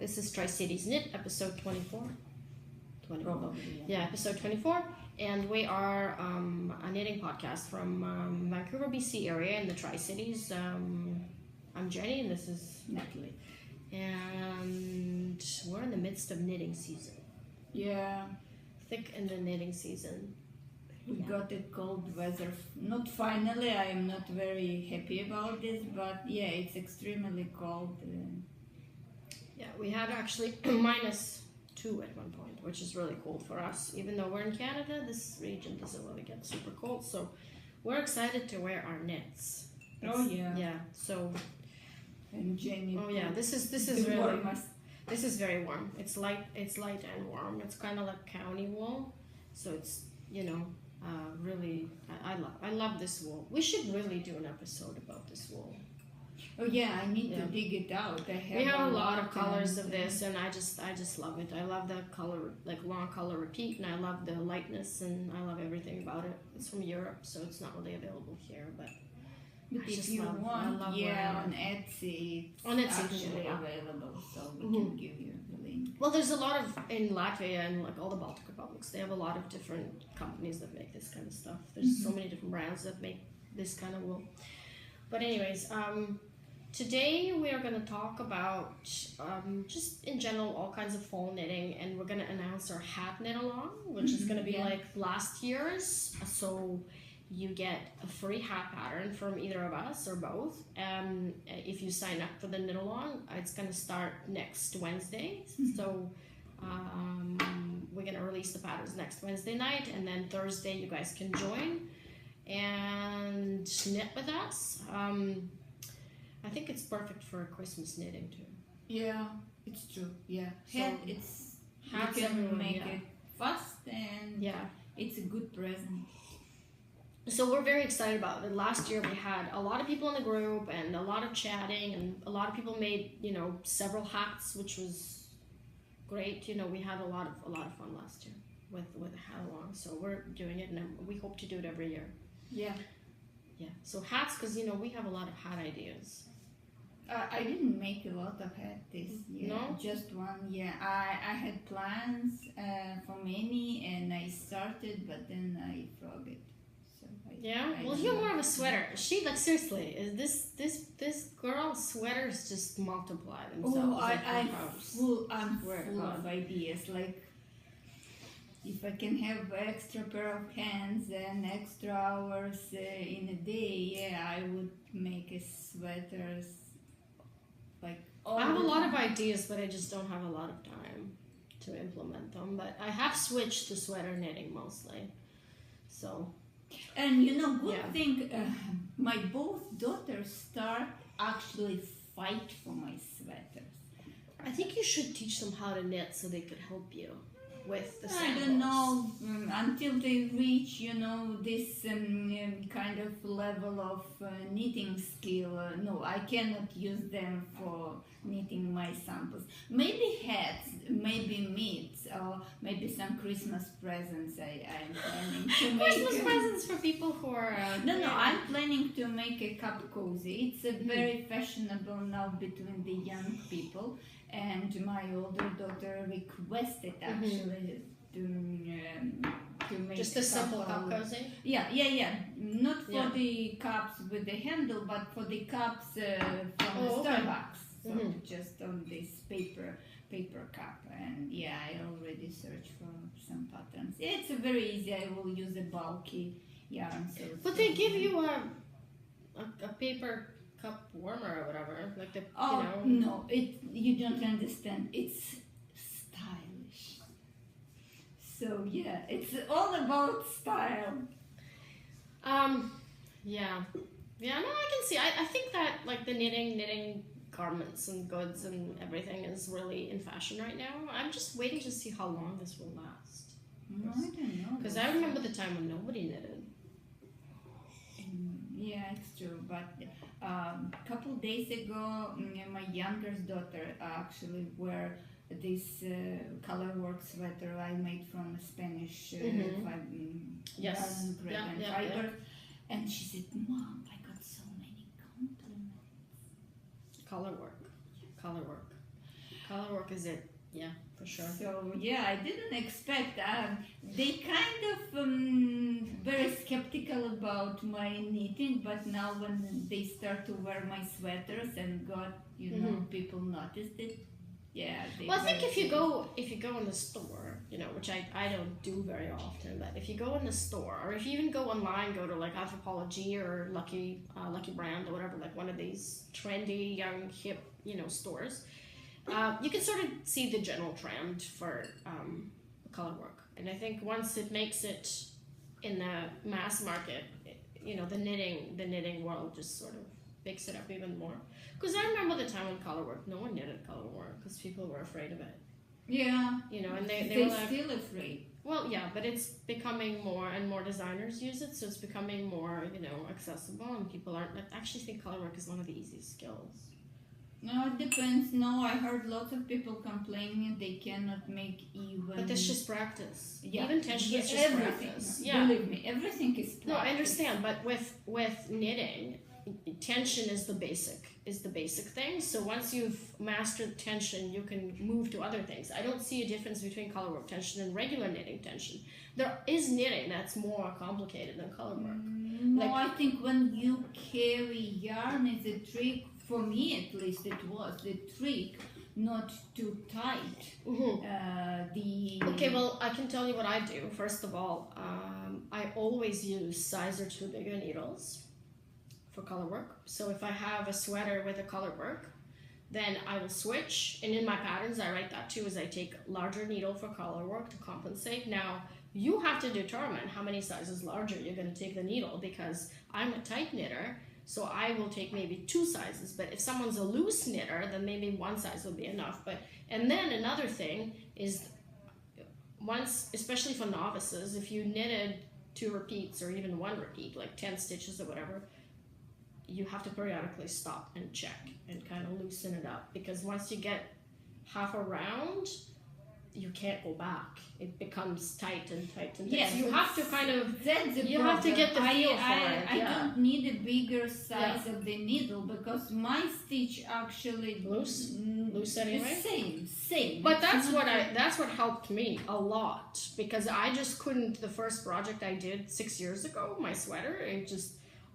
This is TricitiesKnit, episode 24. 24. Probably, Yeah, episode 24. And we are a knitting podcast from Vancouver, BC area in the Tri-Cities. I'm Jenny and this is Natalie. And we're in the midst of knitting season. Yeah. Thick in the knitting season. We got a cold weather. Not finally, I am not very happy about this, but yeah, it's extremely cold. Yeah, we had actually -2 at one point, which is really cold for us. Even though we're in Canada, this region doesn't really get super cold, so we're excited to wear our knits. Oh yeah. Yeah, so. And Jenny. Oh yeah, this is really. Warmest. This is very warm. It's light and warm. It's kind of like county wool, so it's really I love this wool. We should really do an episode about this wool. Oh yeah, I need to dig it out. We have a lot of colors of this, and I just love it. I love the color, like long color repeat, and I love the lightness, and I love everything about it. It's from Europe, so it's not really available here, but if you want, on Etsy, it's actually available, so we can give you the link. Well, there's a lot of, in Latvia and like all the Baltic republics, they have a lot of different companies that make this kind of stuff. There's so many different brands that make this kind of wool. But anyways, today we are going to talk about just in general all kinds of fall knitting, and we're going to announce our hat knit along, which is going to be like last year's. So you get a free hat pattern from either of us or both. If you sign up for the knit along, it's going to start next Wednesday. So we're going to release the patterns next Wednesday night, and then Thursday you guys can join and knit with us. I think it's perfect for Christmas knitting too. Yeah, it's true. Yeah, So, you can make it fast, and it's a good present. So we're very excited about it. Last year we had a lot of people in the group and a lot of chatting, and a lot of people made several hats, which was great. We had a lot of fun last year with the hat along. So we're doing it, and we hope to do it every year. Yeah. Yeah. So hats, because we have a lot of hat ideas. I didn't make a lot of hats this year. No? Just one. Yeah, I had plans for many, and I started, but then I forgot. So Well, you're more of a sweater. She seriously is this girl's sweaters just multiply themselves. I'm full of ideas. Like if I can have extra pair of hands and extra hours in a day, I would make a sweaters. I have a lot of ideas, but I just don't have a lot of time to implement them. But I have switched to sweater knitting mostly. So. And good thing, my both daughters start actually fight for my sweaters. I think you should teach them how to knit so they could help you with the samples. I don't know, until they reach, this kind of level of knitting skill. No, I cannot use them for knitting my samples. Maybe hats, maybe mitts, or maybe some Christmas presents I'm planning to make. Christmas presents for people who are... No, I'm planning to make a cup cozy. It's very fashionable now between the young people. And my older daughter requested actually to make just a simple cup cozy? Yeah. Not for the cups with the handle, but for the cups from Starbucks. So just on this paper cup. And I already searched for some patterns. It's very easy. I will use a bulky yarn. But they give you a paper cup warmer or whatever, like the no, you don't understand. It's stylish. So it's all about style. No, I can see. I think that like the knitting garments and goods and everything is really in fashion right now. I'm just waiting to see how long this will last. No, I don't know. Because I remember the time when nobody knitted. Yeah, it's true. But a couple days ago, my youngest daughter actually wore this colorwork sweater I made from Spanish fiber, and she said, "Mom, I got so many compliments." Color work. Color work is it. Yeah, for sure. So yeah, I didn't expect. They kind of very skeptical about my knitting, but now when they start to wear my sweaters and got people noticed it. Yeah. Well, I think if you go in the store, which I don't do very often, but if you go in the store, or if you even go online, go to like Anthropology or Lucky Brand or whatever, like one of these trendy, young, hip, stores, you can sort of see the general trend for color work. And I think once it makes it in the mass market, the knitting world just sort of makes it up even more. Because I remember the time when color work, no one knitted color work because people were afraid of it. Yeah. And they were like, still afraid. Well, yeah, but it's becoming more and more designers use it, so it's becoming more, accessible, and people aren't. I actually think color work is one of the easiest skills. No, it depends. No, I heard lots of people complaining they cannot make even. But that's just practice. Yeah. Even tension is just everything. practice. Yeah. Believe me, everything is practice. No, I understand, but with knitting, tension is the basic thing. So once you've mastered tension, you can move to other things. I don't see a difference between color work tension and regular knitting tension. There is knitting that's more complicated than color work. No, I think when you carry yarn is a trick. For me, at least, it was the trick not too tight. Mm-hmm. Okay, well, I can tell you what I do. First of all, I always use size or two bigger needles for color work. So if I have a sweater with a color work, then I will switch. And in my patterns, I write that too, is I take larger needle for color work to compensate. Now, you have to determine how many sizes larger you're going to take the needle, because I'm a tight knitter. So I will take maybe 2 sizes, but if someone's a loose knitter, then maybe 1 size will be enough. And then another thing is, once, especially for novices, if you knitted 2 repeats or even 1 repeat, like 10 stitches or whatever, you have to periodically stop and check and kind of loosen it up, because once you get half around, you can't go back. It becomes tight and tight and tight. Yes, so you have to kind of, you have to get the feel for it. I don't need a bigger size of the needle, because my stitch actually loose anyway. Same. But that's what helped me a lot, because I just couldn't. The first project I did 6 years ago, my sweater,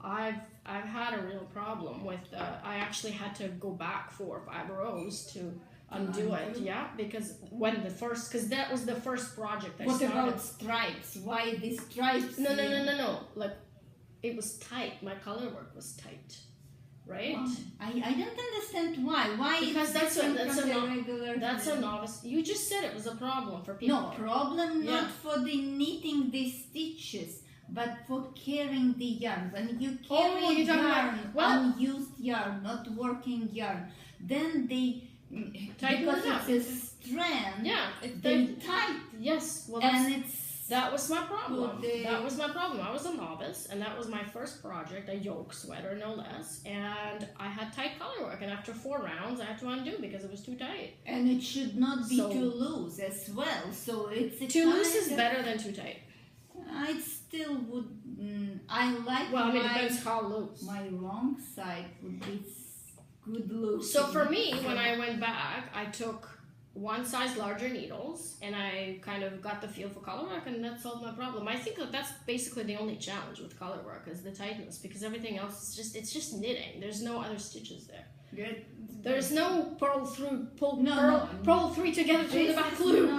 I've had a real problem with. I actually had to go back 4 or 5 rows to undo it, because that was the first project I started. What about stripes? Why the stripes? No. Like, it was tight. My color work was tight, right? Why? I don't understand why. Because that's a novice. You just said it was a problem for people. No problem, not for the knitting the stitches, but for carrying the yarn. When you carry unused yarn, not working yarn, then they. Because it's a strand, they tight. Yes, well, that was my problem. That was my problem. I was a novice, and that was my first project, a yoke sweater, no less. And I had tight color work, and after 4 rounds, I had to undo because it was too tight. And it should not be too loose as well. So it's too loose is better than too tight. I still would. I like. Well, I mean, it depends how loose. My wrong side would be good loose. So for me, when I went back, I took 1 size larger needles, and I kind of got the feel for color work, and that solved my problem. I think that's basically the only challenge with color work, is the tightness, because everything else is just knitting. There's no other stitches there. Good. There's no purl 3 together through the back loop,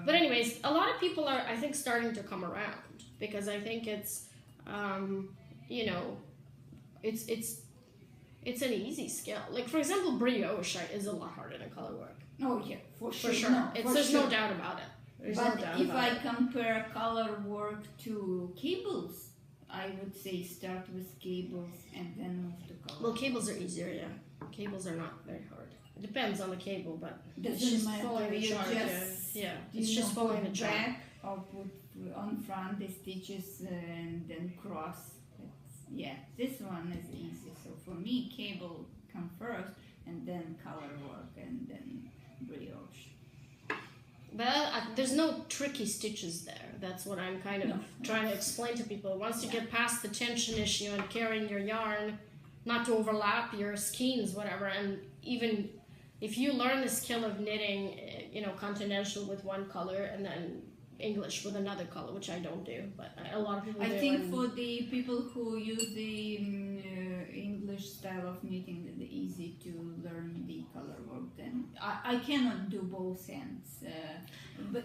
But anyways, a lot of people are, I think, starting to come around, because I think it's, it's an easy skill. Like, for example, brioche is a lot harder than color work. Oh yeah, for sure. There's no doubt about it. But if I compare color work to cables, I would say start with cables and then move to color. Well, cables are easier, yeah. Cables are not very hard. It depends on the cable, but it's just following the chart. It's just following the chart. Back or put on front the stitches and then cross. This one is easy. So for me, cable come first, and then color work, and then brioche. But there's no tricky stitches there. That's what I'm kind of trying to explain to people. Once you get past the tension issue and carrying your yarn, not to overlap your skeins, whatever, and even if you learn the skill of knitting, continental with one color and then English with another color, which I don't do, but a lot of people do. I think for the people who use the English style of knitting, it's easy to learn the color work. Then I cannot do both hands, but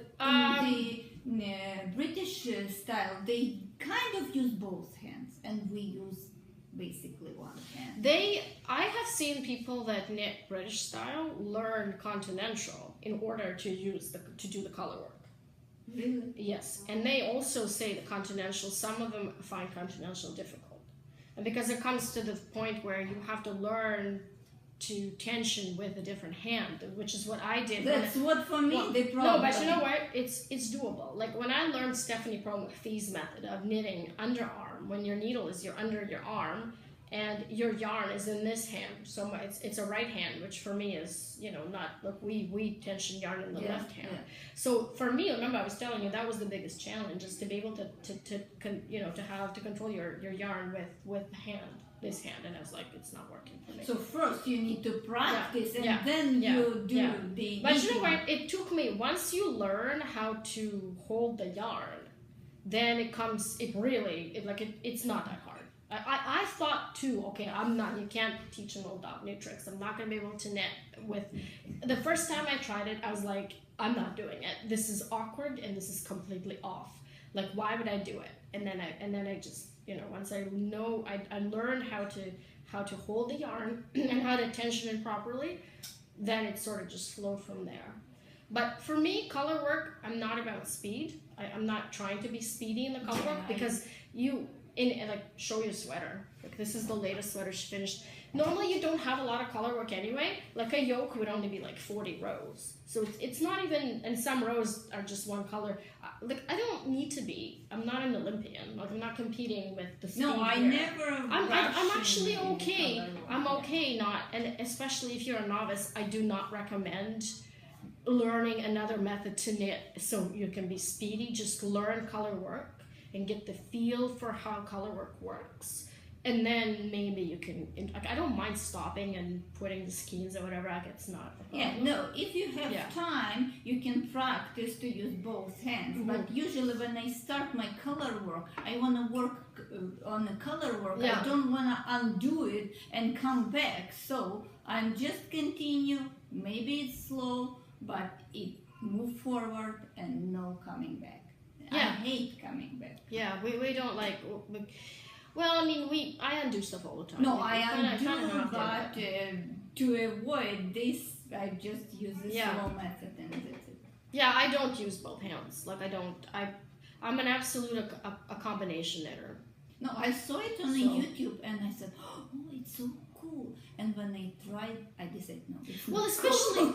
in the British style, they kind of use both hands, and we use basically one hand. I have seen people that knit British style learn continental in order to do the color work. Really? Yes, and they also say the continental, some of them find continental difficult. And because it comes to the point where you have to learn to tension with a different hand, which is what I did. That's what for me the problem. No, but you know what? It's doable. Like when I learned Stephanie Pro-McPhee's method of knitting underarm, when your needle is under your arm, and your yarn is in this hand, so it's a right hand, which for me is not. Look, we tension yarn in the left hand. Yeah. So for me, remember I was telling you that was the biggest challenge, is to be able to control your yarn with this hand, and I was like, it's not working for me. So first you need to practice, and then you do the. But you know what? It took me, once you learn how to hold the yarn, then it's not that hard. I thought too, okay, you can't teach an old dog new tricks. I'm not going to be able to knit with, the first time I tried it, I was like, I'm not doing it. This is awkward and this is completely off. Like, why would I do it? And then I just, once I learned how to hold the yarn and how to tension it properly, then it sort of just flowed from there. But for me, color work, I'm not about speed. I'm not trying to be speedy in the color work, because show your sweater. Like, this is the latest sweater she finished. Normally you don't have a lot of color work anyway. Like a yoke would only be like 40 rows. So it's not even, and some rows are just one color. I don't need to be. I'm not an Olympian. Like, I'm not competing with the speed. No, I never. I'm actually okay. I'm okay not, and especially if you're a novice, I do not recommend learning another method to knit so you can be speedy. Just learn color work and get the feel for how color work works, and then maybe you can. I don't mind stopping and putting the skeins or whatever. It's not a problem. Yeah, no. If you have time, you can practice to use both hands. Mm-hmm. But usually, when I start my color work, I want to work on the color work. Yeah. I don't want to undo it and come back. So I'm just continue. Maybe it's slow, but it move forward and no coming back. Yeah. I hate coming back. Yeah, we don't like. Well, I mean, I undo stuff all the time. No, I undo, but to avoid this, I just use the slow method, and that's it. Yeah, I don't use both hands. Like, I'm an absolute a combination knitter. No, I saw it on YouTube, and I said, oh, it's so cool. And when I tried, I decided, no, it's not. Well, especially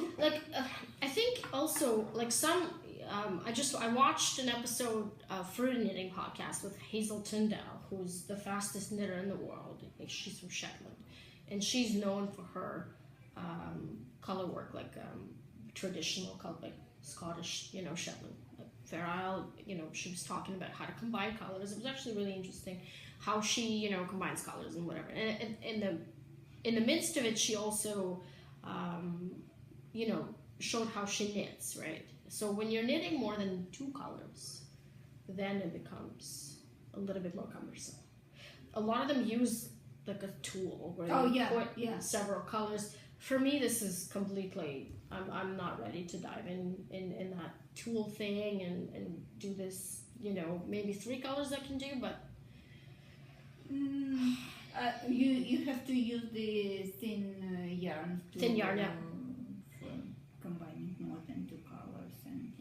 I think also some. I watched an episode of Fruit Knitting podcast with Hazel Tyndall, who's the fastest knitter in the world. I think she's from Shetland, and she's known for her color work, traditional color, like Scottish, Shetland, Fair Isle. She was talking about how to combine colors. It was actually really interesting how she, combines colors and whatever. And in the midst of it, she also, showed how she knits, right? So when you're knitting more than 2 colors, then it becomes a little bit more cumbersome. A lot of them use like a tool where you put several colors. For me, this is completely, I'm not ready to dive in that tool thing and do this, maybe 3 colors I can do, but... you have to use the thin yarn. Thin yarn, yeah. For combining more than 2 colors. And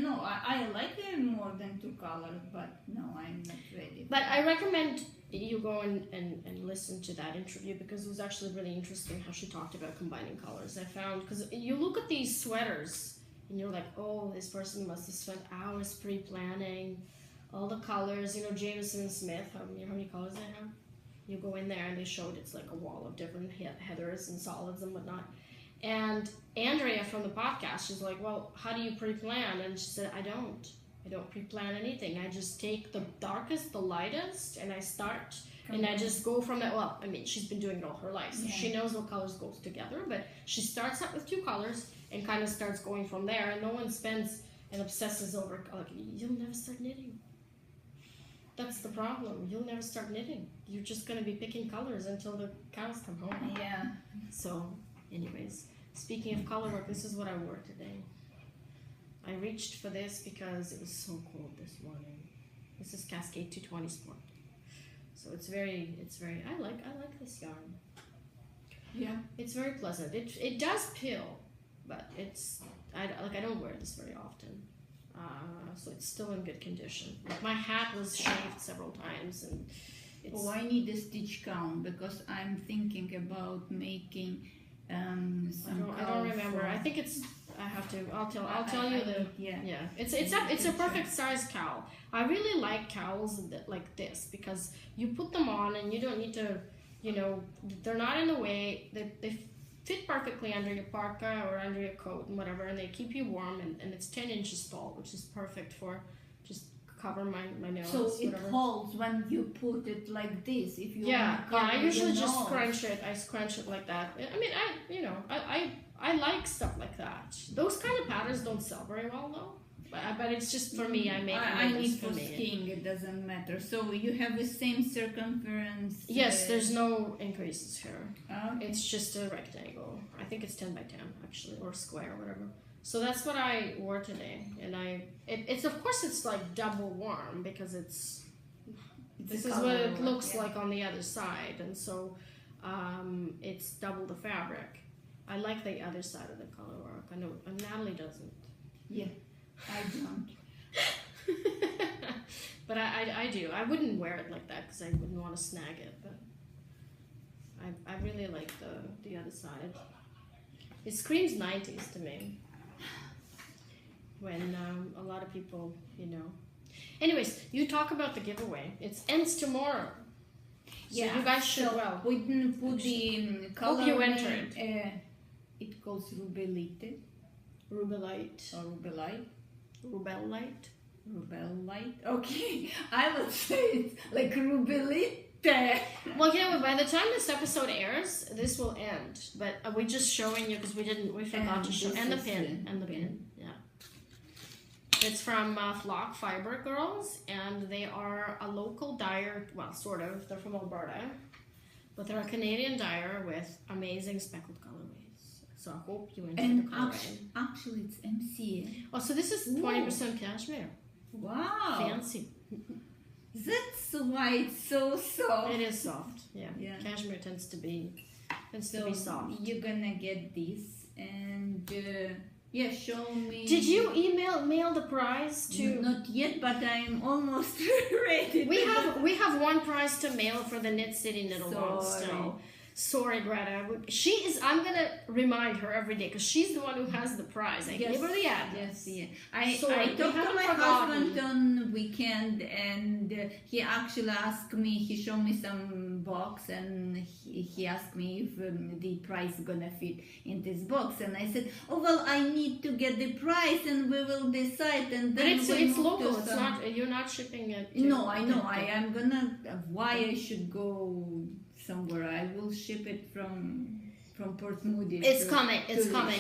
no, I like more than 2 colors, but no, I'm not ready. But I recommend you go and listen to that interview, because it was actually really interesting how she talked about combining colors. I found, because you look at these sweaters and you're like, oh, this person must have spent hours pre-planning all the colors. Jameson and Smith, how many colors they have? You go in there and they showed it's like a wall of different heathers and solids and whatnot. And Andrea from the podcast, she's like, well, how do you pre-plan? And she said, I don't pre-plan anything. I just take the darkest, the lightest, and I start And I just go from that. Well, I mean, she's been doing it all her life, so Yeah. she knows what colors go together. But she starts out with 2 colors and kind of starts going from there. And no one spends and obsesses over, like, you'll never start knitting. That's the problem. You'll never start knitting. You're just going to be picking colors until the cows come home. Yeah. So, anyways, speaking of color work, this is what I wore today. I reached for this because it was so cold this morning. This is Cascade 220 Sport. So it's very, I like this yarn. Yeah. It's very pleasant. It does peel, but I don't wear this very often. So it's still in good condition. Like my hat was shaved several times, and it's. Oh, I need a stitch count because I'm thinking about making some. I don't remember. I think it's. I have to. I'll tell you the. Yeah. It's a perfect size cowl. I really like cowls like this because you put them on and you don't need to. They're not in the way. They fit perfectly under your parka or under your coat and whatever, and they keep you warm, and it's 10 inches tall, which is perfect for just cover my nose. So it whatever. holds when you put it like this. If you Yeah, want to I usually your just nose. scrunch it. I scrunch it like that. I mean, I like stuff like that. Those kind of patterns don't sell very well though. But it's just for me. I make I it need for for me. skiing. It doesn't matter. So you have the same circumference. Yes, there's no increases here. Okay. It's just a rectangle. I think it's 10 by 10 actually, or square, or whatever. So that's what I wore today, and it's of course it's like double warm because this is what it looks like on the other side, and so it's double the fabric. I like the other side of the color work. I know Natalie doesn't. Yeah, I don't. But I do. I wouldn't wear it like that because I wouldn't want to snag it. But I really like the other side. It screams 90s to me. When a lot of people, Anyways, you talk about the giveaway. It ends tomorrow. So you guys should well. We didn't put the color. Hope you entered. It calls rubelite. Rubelite. Or rubelite. Rubellite. Rubellite. Okay, I would say it's like rubelite. Well, by the time this episode airs, this will end. But we're just showing you because we forgot to show. And the pin. Yeah. It's from Flock Fiber Girls, and they are a local dyer. Well, sort of. They're from Alberta, but they're a Canadian dyer with amazing speckled colorways. So I hope you enjoy the colorway. Actually, it's MCA. Oh, so this is 20% cashmere. Wow. Fancy. That's why it's so soft. It is soft. Yeah. Cashmere tends to be soft. You're gonna get this and show me. Did you mail the prize to? Not yet, but I'm almost ready. We have one prize to mail for the Knit City Knit Along still. Sorry, Greta. I'm gonna remind her every day because she's the one who has the prize. I gave her the address. Yes, I talked to my husband on weekend, and he actually asked me. He showed me some box, and he asked me if the prize gonna fit in this box, and I said, "Oh well, I need to get the price, and we will decide." And then but it's local. It's not. You're not shipping it. No, I know. I am gonna. Why I should go somewhere? I will ship it from Port Moody. It's coming.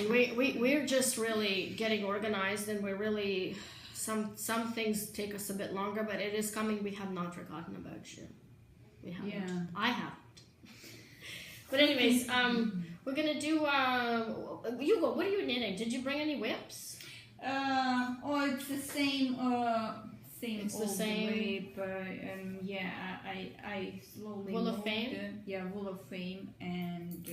We're just really getting organized, and we're really some things take us a bit longer, but it is coming. We have not forgotten about you. We haven't. Yeah. I haven't. But anyways, we're gonna do. You go. What are you knitting? Did you bring any whips? It's the same. It's the same. Way, but I slowly Wool of moved, Fame? Wool of Fame, and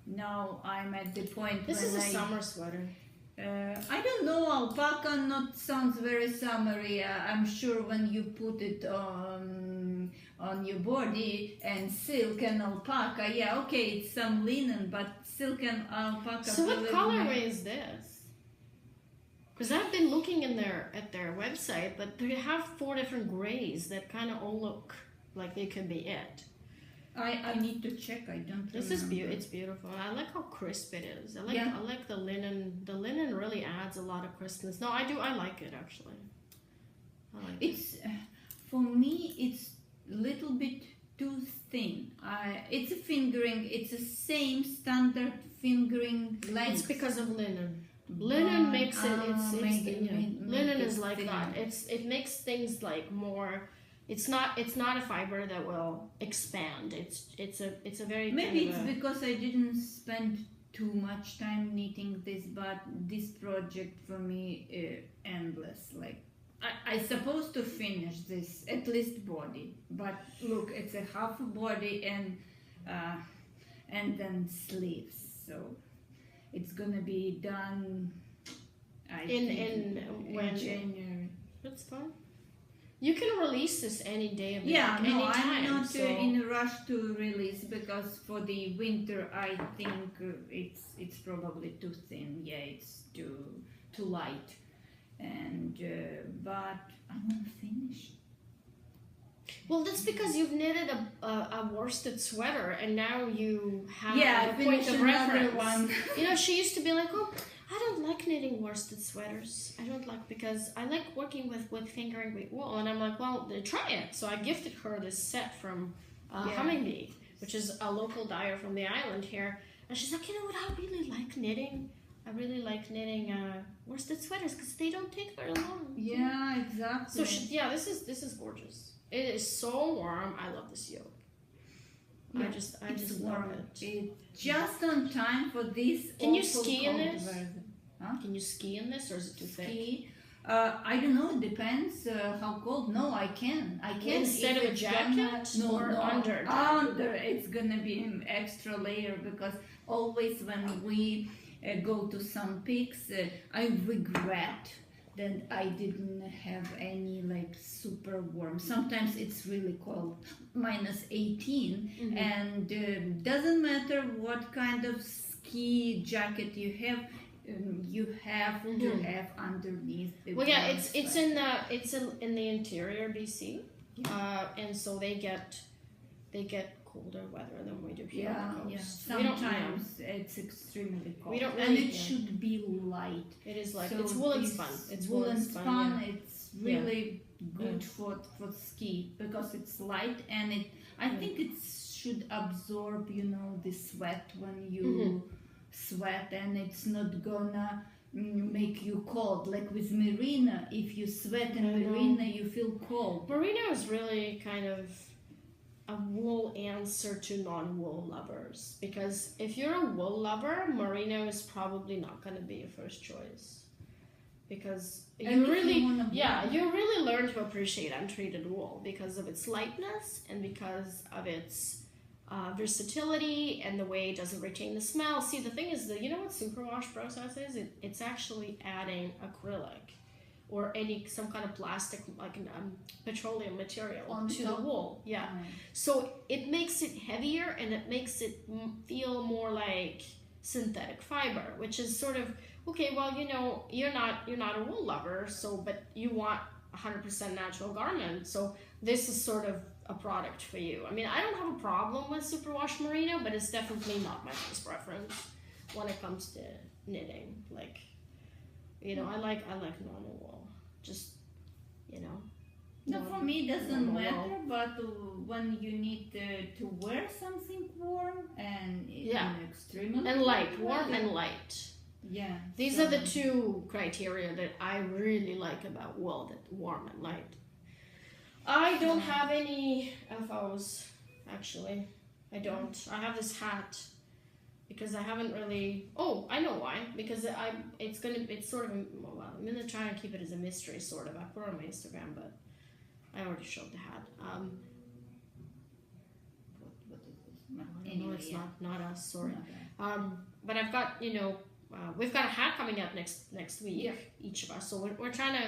now I'm at the point. This when is a summer sweater. I don't know, alpaca not sounds very summery. I'm sure when you put it on your body, and silk and alpaca, it's some linen, but silk and alpaca. So what colorway is this? Because I've been looking at their website, but they have 4 different grays that kind of all look like they could be it. I need to check. I don't. This is beautiful. It's beautiful. I like how crisp it is. I like the linen. The linen really adds a lot of crispness. No, I do. I like it actually. I like it's for me. It's little bit too thin. It's a fingering. It's the same standard fingering length. It's because of linen. Linen makes it. Linen is like thin. that. It makes things like more. It's not a fiber that will expand. It's a very maybe it's because I didn't spend too much time knitting this, but this project for me endless. Like I supposed to finish this at least body, but look, it's a half a body and then sleeves. So it's gonna be done. I think in January. That's fine. You can release this any day of the week, anytime. I'm not in a rush to release because for the winter I think it's probably too thin. Yeah, it's too light, and but I want to finish. Well, that's because you've knitted a worsted sweater, and now you have a point of reference. One. She used to be like, "Oh, I don't like knitting worsted sweaters. I don't like because I like working with fingering weight wool." And I'm like, "Well, try it." So I gifted her this set from Hummingbee, which is a local dyer from the island here, and she's like, "You know what? I really like knitting. I really like knitting worsted sweaters because they don't take very long." Yeah, exactly. So this is gorgeous. It is so warm. I love this yoke. Yeah, I just love it. It's just on time for this. Can you ski in this? Huh? Can you ski in this, or is it too thick? I don't know. It depends how cold. No, I can. Instead of a jacket, under. Under. It's gonna be an extra layer because always when we go to some peaks, I regret that I didn't have any like super warm. Sometimes it's really cold, -18, and doesn't matter what kind of ski jacket you have to have underneath. Well, yeah, it's in the interior BC, and so they get colder weather than we do here on the coast. Sometimes it's extremely cold. We don't really, and it should be light. It is light. So it's wool and spun. It's wool and spun. It's really good for ski because it's light and I think it should absorb, the sweat when you sweat, and it's not gonna make you cold. Like with merino, if you sweat in merino, you feel cold. Merino is really kind of a wool answer to non-wool lovers, because if you're a wool lover, merino is probably not going to be your first choice, because you really learn to appreciate untreated wool because of its lightness and because of its versatility and the way it doesn't retain the smell. See, the thing is that what superwash process is? It's actually adding acrylic or some kind of plastic, like petroleum material to the wool. Yeah. So it makes it heavier and it makes it feel more like synthetic fiber, which is sort of, okay, well, you're not a wool lover, but you want 100% natural garment. So this is sort of a product for you. I mean, I don't have a problem with superwash merino, but it's definitely not my first preference when it comes to knitting. Like, I like normal wool. Just, No, for me it doesn't matter, but when you need to wear something warm and extremely and light, warm and light. Yeah. These are the two criteria that I really like about wool, that warm and light. I don't have any FOs, actually. I don't. I have this hat because I haven't really. Oh, I know why. Because it's sort of. Well, I'm gonna try and keep it as a mystery, sort of. I put it on my Instagram, but I already showed the hat. What is this? No, it's not us. Sorry. But I've got we've got a hat coming out next week, each of us. So we're trying to.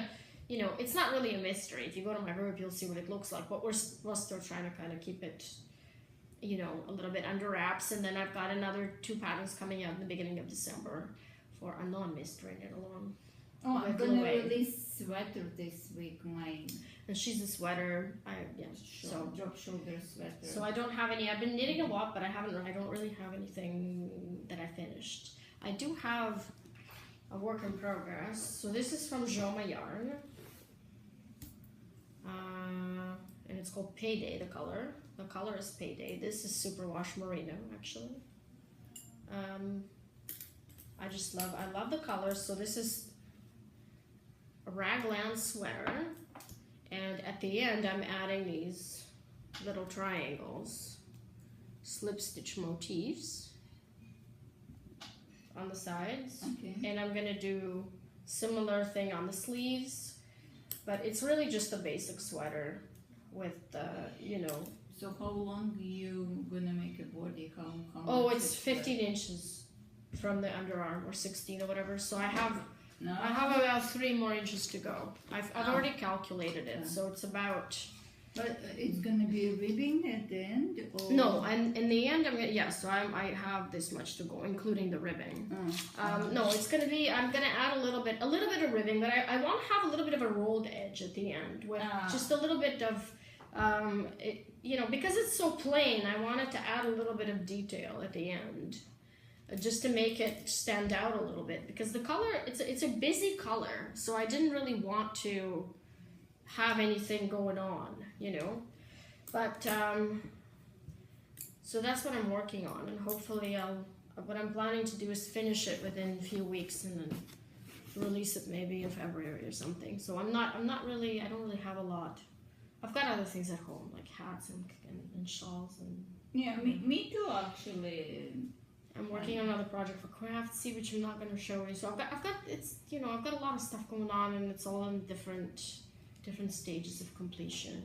It's not really a mystery. If you go to my group, you'll see what it looks like. But we're still trying to kind of keep it, a little bit under wraps. And then I've got another 2 patterns coming out in the beginning of December for a non-mystery knit along. Oh, I'm gonna release sweater this week. And she's a sweater. Drop shoulder sweater. So I don't have any. I've been knitting a lot, but I don't really have anything that I finished. I do have a work in progress. So this is from Joma Yarn. And and it's called Payday, the color. The color is Payday. This is Superwash Merino, actually. I love the color. So this is a raglan sweater, and at the end I'm adding these little triangles, slip stitch motifs on the sides. Okay. And I'm gonna do similar thing on the sleeves, but it's really just a basic sweater with you know. So how long you gonna make a body? How Oh, much it's 15 inches from the underarm, or 16 or whatever. So I have No. I have about 3 more inches to go. I've already calculated it, so it's about. But it's gonna be ribbing at the end, or No, and in the end, I'm gonna I have this much to go, including the ribbing. No, it's gonna be. I'm gonna add a little bit of ribbing, but I want to have a little bit of a rolled edge at the end with just a little bit of, you know, because it's so plain. I wanted to add a little bit of detail at the end, just to make it stand out a little bit, because the color it's a busy color, so I didn't really want to have anything going on, you know, but so that's what I'm working on, and hopefully what I'm planning to do is finish it within a few weeks and then release it maybe in February or something. So I don't really have a lot. I've got other things at home, like hats and shawls, and yeah, me too, actually. I'm working on another project for Craftsy, which I'm not going to show you. So I've got it's, you know, I've got a lot of stuff going on, and it's all in different stages of completion.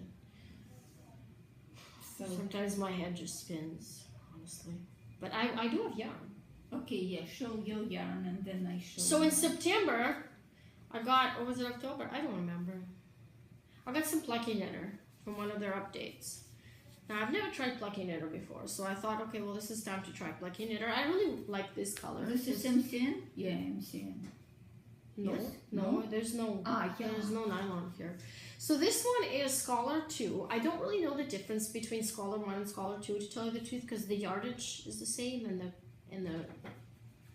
So sometimes my head just spins, honestly. But I do have yarn. Okay, yeah, show your yarn, and then I show. So in September, I got, or was it October? I don't remember. I got some Plucky Knitter from one of their updates. Now, I've never tried Plucky Knitter before, so I thought, okay, well, this is time to try Plucky Knitter. I really like this color. This is MCN? Yeah, MCN. No, Yes? no, there's no, there's no nylon here. So this one is Scholar 2. I don't really know the difference between Scholar 1 and Scholar 2, to tell you the truth, because the yardage is the same and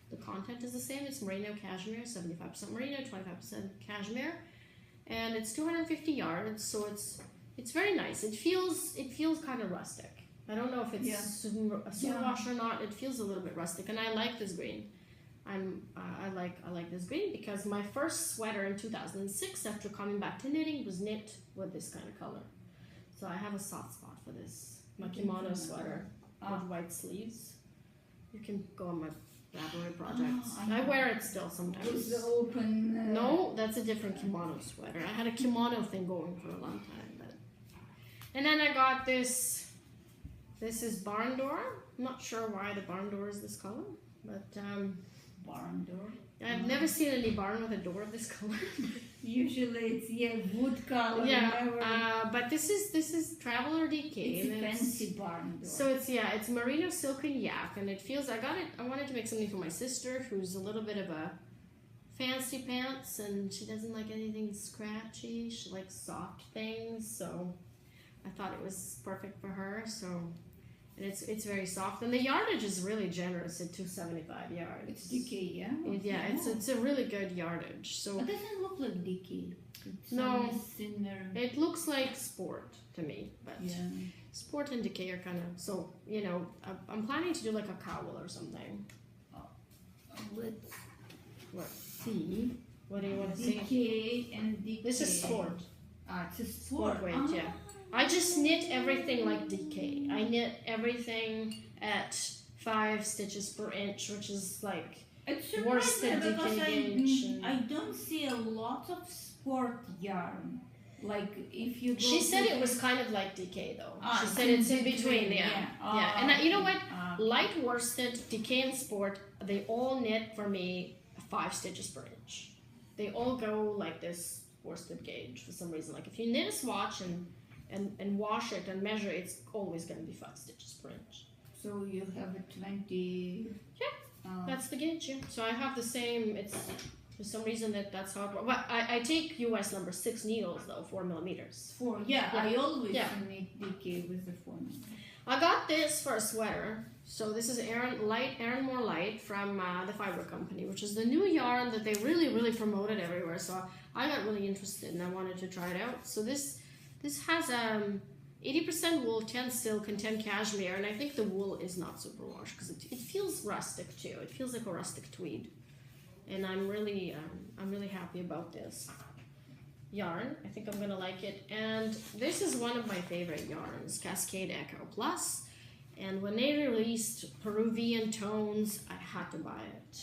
the content is the same. It's merino cashmere, 75% merino, 25% cashmere, and it's 250 yards. So it's very nice. It feels kind of rustic. I don't know if it's a superwash or not. It feels a little bit rustic, and I like this green. I like this green because my first sweater in 2006, after coming back to knitting, was knit with this kind of color. So I have a soft spot for this. My kimono sweater with white sleeves. You can go on my Ravelry projects. I wear it still sometimes. It's the open. No, that's a different kimono sweater. I had a kimono thing going for a long time, but. And then I got this. This is barn door. I'm not sure why the barn door is this color, but barn door. I've never seen any barn with a door of this color. Usually it's wood color. But this is Traveler DK. It's a fancy barn door. So it's merino silken yak, and it feels. I wanted to make something for my sister, who's a little bit of a fancy pants, and she doesn't like anything scratchy. She likes soft things, so I thought it was perfect for her. So. And it's very soft, and the yardage is really generous at 275 yards. It's DK, yeah. It's a really good yardage. So it doesn't look like DK. No, it looks like sport to me, but sport and DK are kind of so. You know, I'm planning to do like a cowl or something. Let's see. What do you want to say? DK and DK. This is sport. It's a sport weight, yeah. I just knit everything like DK. I knit everything at 5 stitches per inch, which is like worse than DK gauge. I don't see a lot of sport yarn. Like if you go she said it was kind of like DK though. She said it's in between, yeah. And you know what? Light worsted, DK and sport, they all knit for me 5 stitches per inch. They all go like this worsted gauge for some reason. Like if you knit a swatch and wash it and measure, it's always going to be 5 stitches per inch. So you have a 20. Yeah, that's the gauge. Yeah. So I have the same. It's for some reason that's how it works. But I take US number 6 needles though, 4 millimeters. 4. Yeah, I always knit DK with the 4 millimeters. I got this for a sweater. So this is Aran More Light from the Fiber Company, which is the new yarn that they really promoted everywhere. So I got really interested and I wanted to try it out. So this has 80% wool, 10 silk, and 10 cashmere, and I think the wool is not superwash because it feels rustic too. It feels like a rustic tweed, and I'm really happy about this yarn. I think I'm gonna like it, and this is one of my favorite yarns, Cascade Echo Plus. And when they released Peruvian tones, I had to buy it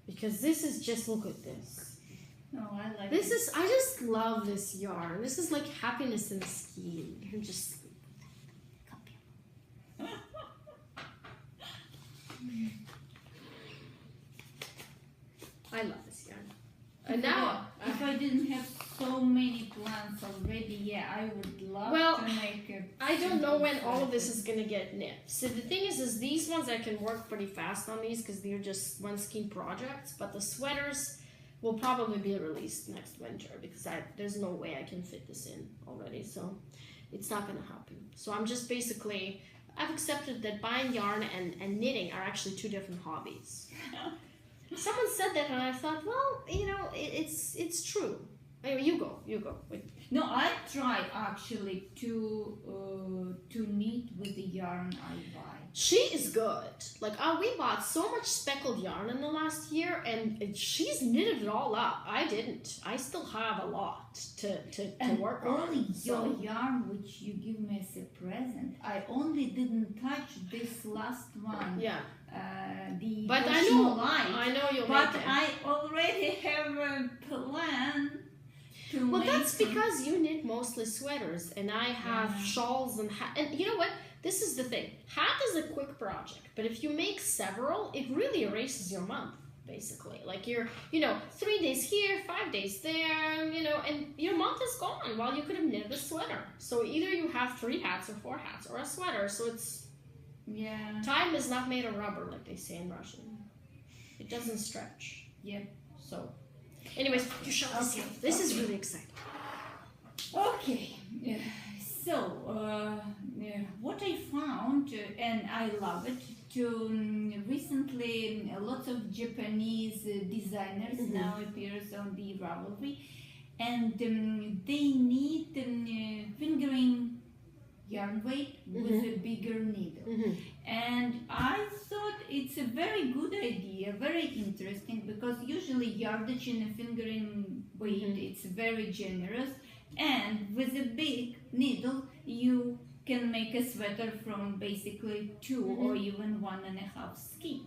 because this is just, look at this. Oh, I like This it. is, I just love this yarn. This is like happiness in a skein. You're just, I love this yarn. And now, if I didn't have so many plants already, yeah, I would love to make a. I don't know when all of this is gonna get knit. So the thing is these ones I can work pretty fast on these because they're just one skein projects. But the sweaters will probably be released next winter because there's no way I can fit this in already. So it's not gonna happen. So I'm just basically, I've accepted that buying yarn and knitting are actually two different hobbies. Someone said that and I thought, well, you know, it's true. Anyway, you go. Wait. No, I try actually to knit with the yarn I buy. She is good. Like, we bought so much speckled yarn in the last year, and she's knitted it all up. I didn't. I still have a lot to work on. Only your yarn, which you give me as a present. I only didn't touch this last one. Yeah. But I know you'll but make it. I already have a plan to Well, make that's some. because you knit mostly sweaters, and I have shawls and hat. And you know what? This is the thing. Hat is a quick project, but if you make several, it really erases your month, basically. Like you're, 3 days here, 5 days there, and your month is gone while you could have knitted a sweater. So either you have 3 hats or 4 hats or a sweater. So it's, time is not made of rubber, like they say in Russian. It doesn't stretch. Yep. So, anyways, you show this here. This is really exciting. Okay. So, what I found, and I love it, recently lots of Japanese designers now appears on the Ravelry, and they need fingering yarn weight with a bigger needle. And I thought it's a very good idea, very interesting, because usually yardage in a fingering weight, it's very generous. And with a big needle, you can make a sweater from basically 2 or even 1.5 skein.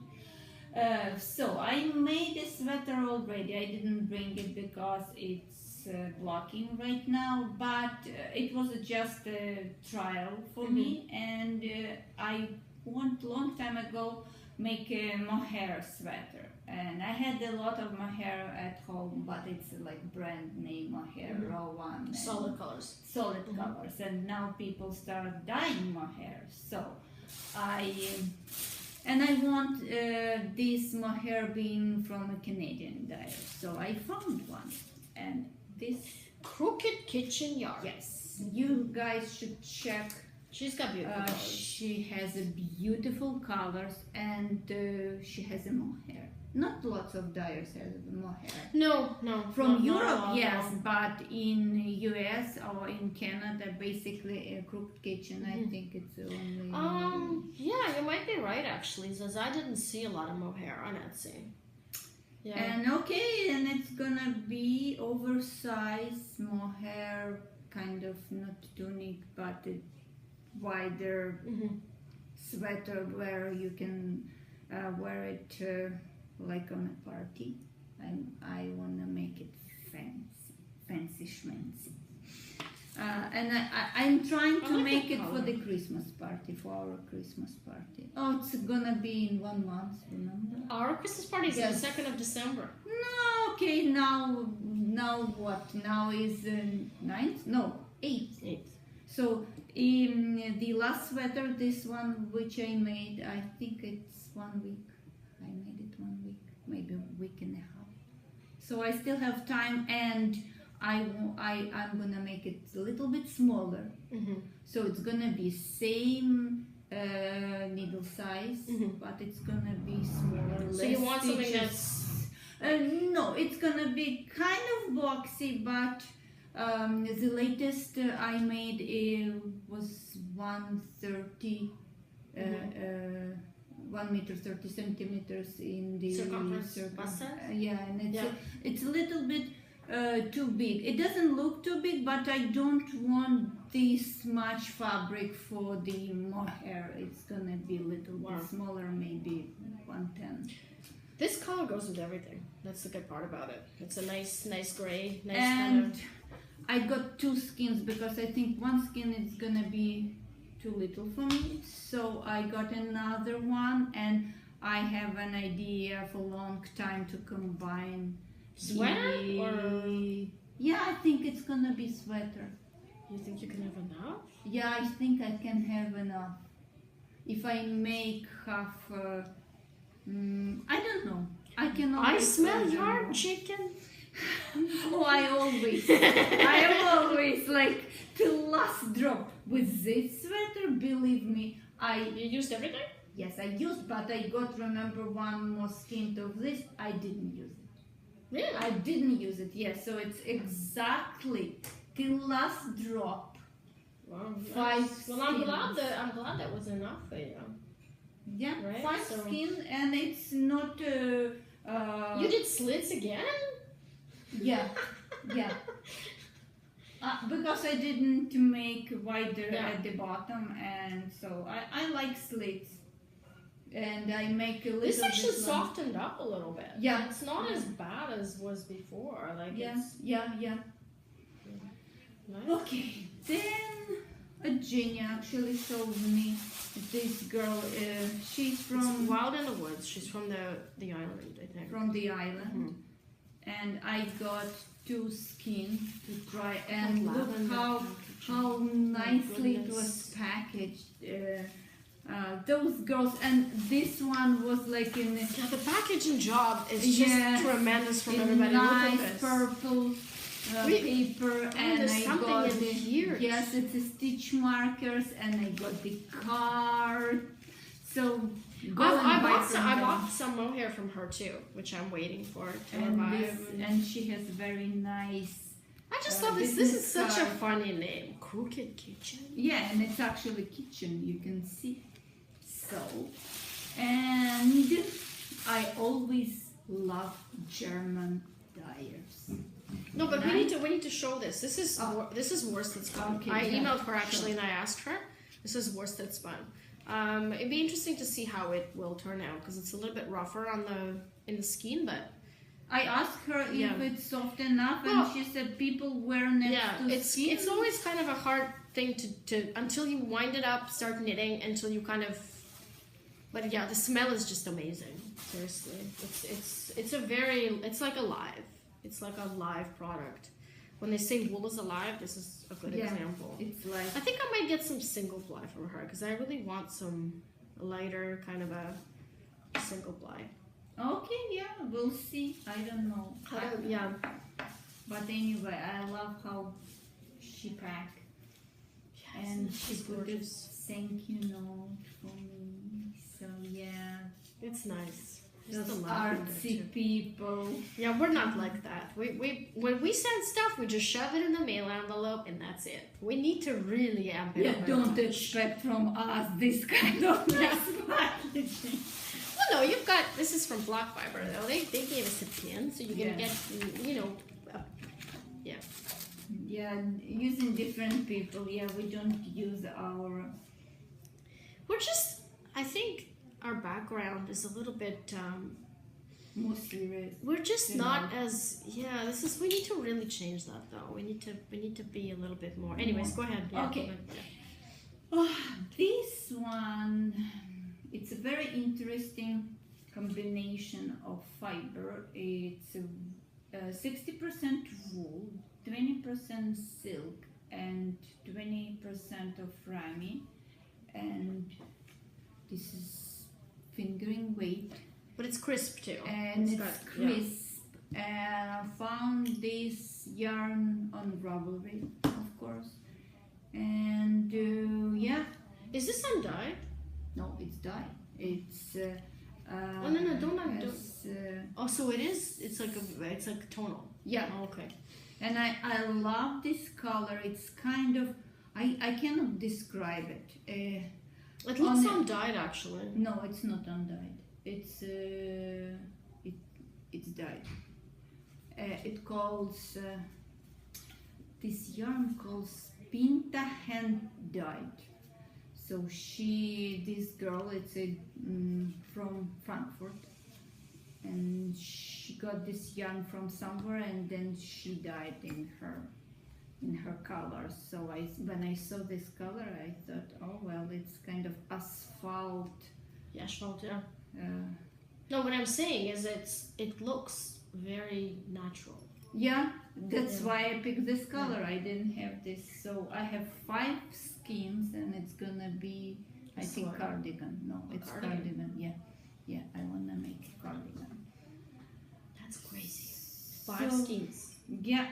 So I made a sweater already. I didn't bring it because it's blocking right now, but it was just a trial for me. And I want long time ago make a mohair sweater. And I had a lot of mohair at home, but it's like brand name mohair, raw one. Solid colors. Solid colors. And now people start dyeing mohair. So I want this mohair being from a Canadian dyer. So I found one. And this Crooked Kitchen Yarn. Yes. You guys should check. She's got beautiful colors. She has a beautiful colors and she has a mohair. Not lots of dyers have mohair. No. From Europe, yes, but in US or in Canada, basically a Crooked Kitchen, I think it's only... Yeah, you might be right actually, since I didn't see a lot of mohair on Etsy. Yeah. And and it's gonna be oversized mohair, kind of not tunic, but a wider sweater where you can wear it like on a party. I wanna make it fancy schmancy. And I'm trying to make it for the Christmas party, for our Christmas party. Oh, it's gonna be in 1 month, remember? Our Christmas party is on the 2nd of December. No, okay, now what? Now is 9th? No, 8th. So in the last sweater, this one which I made, I think it's 1 week. I made it 1 week, maybe a week and a half. So I still have time, and I'm gonna make it a little bit smaller. So it's gonna be same needle size, but it's gonna be smaller. So you want something that's... no, it's gonna be kind of boxy, but The latest I made was 130, 1 meter 30 centimeters in the Circumference. Bust size? Yeah, and Yeah. it's a little bit too big. It doesn't look too big, but I don't want this much fabric for the mohair. It's gonna be a little bit smaller, maybe 110. This color goes with everything. That's the good part about it. It's a nice gray, nice And kind of. I got 2 skins because I think one skin is gonna be too little for me. So I got another one, and I have an idea for a long time to combine. Sweater or? Yeah, I think it's gonna be sweater. You think you can have enough? Yeah, I think I can have enough. If I make half, I don't know. I can I always smell your chicken. Oh, I always like the last drop with this sweater. Believe me, You used everything? yes, I used, but I got, remember, one more skin of this. I didn't use it. Really? I didn't use it. Yes, so it's exactly the last drop. Wow. 5 Well, I'm glad that was enough for you. Yeah, Right, 5 so- skin, and it's not. You did slits again? Yeah, yeah. Because I didn't make wider at the bottom, and so I like slits, and I make a little. This actually bit softened up a little bit. Yeah. It's not as bad as was before. Like Yeah, it's yeah. nice. Okay, then Jenny actually showed me this girl. She's From from Wild in the Woods. She's from the island, I think. from the island, and I got 2 skin to try, and Like look lavender how nicely it was packaged. Those girls, and this one was like in Yeah, the packaging job is just Yes, tremendous from in everybody. Look at nice this. purple paper, and there's I something got in the here. yes, it's a stitch markers, and I got the card. So I buy from them. bought some mohair from her too, which I'm waiting for to and revive. and she has very nice. I just thought this business is such a card. funny name. Crooked Kitchen. Yeah, and it's actually kitchen. You can see. So, and I always love German dyers. No, but we need to show this. This is worsted spun. Okay, I yeah, emailed her actually, sure. and I asked her. This is worsted spun. It'd be interesting to see how it will turn out because it's a little bit rougher in the skein, but I asked her if Yeah. it's soft enough, Well, and she said people wear next yeah, to skin. it's always kind of a hard thing to until you wind it up, start knitting, until you kind of. But yeah, the smell is just amazing. Seriously, it's like alive. It's like a live product. When they say wool is alive, this is a good example. It's like I think I might get some single ply from her because I really want some lighter kind of a single ply. okay, yeah, we'll see. I don't know. Yeah. But anyway, I love how she packed, and she she's put a gorgeous. thank you note for me. So yeah, It's nice. Just those the lavender, artsy too. people. Yeah, we're not like that. We when we send stuff, we just shove it in the mail envelope and that's it. We need to really amp it Yeah, up. don't expect from us this kind of nice packaging. Well, no, you've got this is from Block Fiber though. They gave us a pin, so you can Yeah. get yeah. Yeah, using different people. Yeah, we don't use our. We're just. I think our background is a little bit. More serious. We're just You not as This is. We need to really change that though. We need to be a little bit more. Anyways, go ahead. Yeah, Okay. go ahead. Oh, this one, it's a very interesting combination of fiber. It's 60% wool, 20% silk, and 20% of rami. And this is fingering weight. But it's crisp too. And it's got- crisp. I found this yarn on Ravelry, of course. And yeah, Is this undyed? no, it's dyed. It's Oh, no, don't undo. has, Oh, so it is. It's like tonal. yeah, Oh, okay. And I love this color. It's kind of, I cannot describe it. It looks undyed actually. No, it's not undyed. It's it's dyed. It calls this yarn calls Pinta hand dyed. So this girl, it's from Frankfurt, and she got this yarn from somewhere, and then she dyed in her colors. So when I saw this color, I thought, oh well, it's kind of asphalt. Yeah, asphalt, yeah. No, what I'm saying is it looks very natural. Yeah, that's why I picked this color. I didn't have this, so I have 5 skeins, and it's gonna be, I think, cardigan. No, it's cardigan. Yeah, I wanna make a cardigan. That's crazy. 5 skeins. Yeah.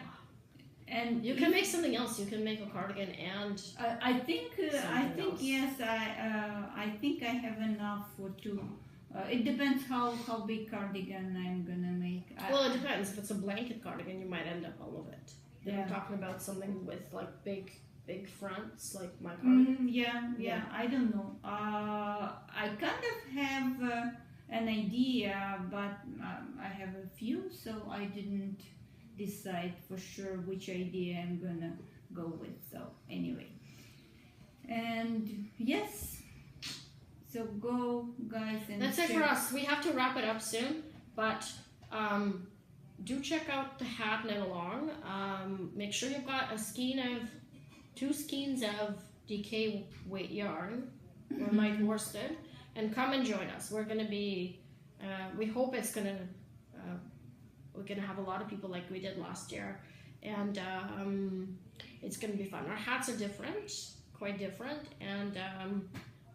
And you can make something else. You can make a cardigan and I think yes. I think I have enough for 2. It depends how big cardigan I'm gonna make. Well, it depends. If it's a blanket cardigan, you might end up all of it. Yeah. I'm talking about something with like big fronts, like my cardigan. Yeah. I don't know. I kind of have an idea, but I have a few, so I didn't decide for sure which idea I'm gonna go with. So anyway, and yes. So go, guys, and that's it for us. We have to wrap it up soon, but do check out the hat knit along. Make sure you've got 2 skeins of DK weight yarn or light worsted, and come and join us. We're gonna be. We hope it's gonna. We're gonna have a lot of people like we did last year, and it's gonna be fun. Our hats are different, quite different, and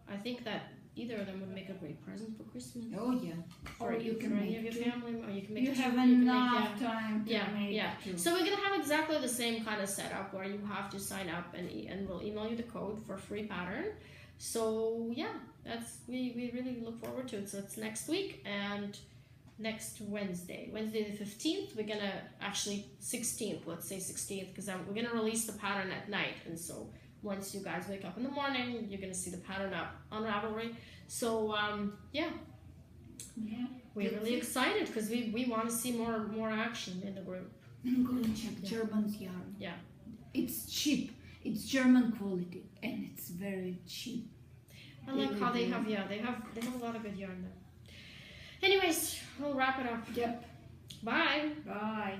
I think that either of them would make a great present for Christmas. Oh yeah. Or you can make your family, or you can make. You have enough time to make. Yeah. So we're gonna have exactly the same kind of setup where you have to sign up, and we'll email you the code for free pattern. So yeah, we really look forward to it. So it's next week and next Wednesday the 15th. We're gonna actually 16th. Let's say 16th because we're gonna release the pattern at night, and so. Once you guys wake up in the morning, you're gonna see the pattern up on Ravelry. So we're really excited because we want to see more action in the group. I'm going to check German's yarn. Yeah, it's cheap. It's German quality, and it's very cheap. I like how they have a lot of good yarn there. Anyways, we'll wrap it up. Yep. Bye. Bye.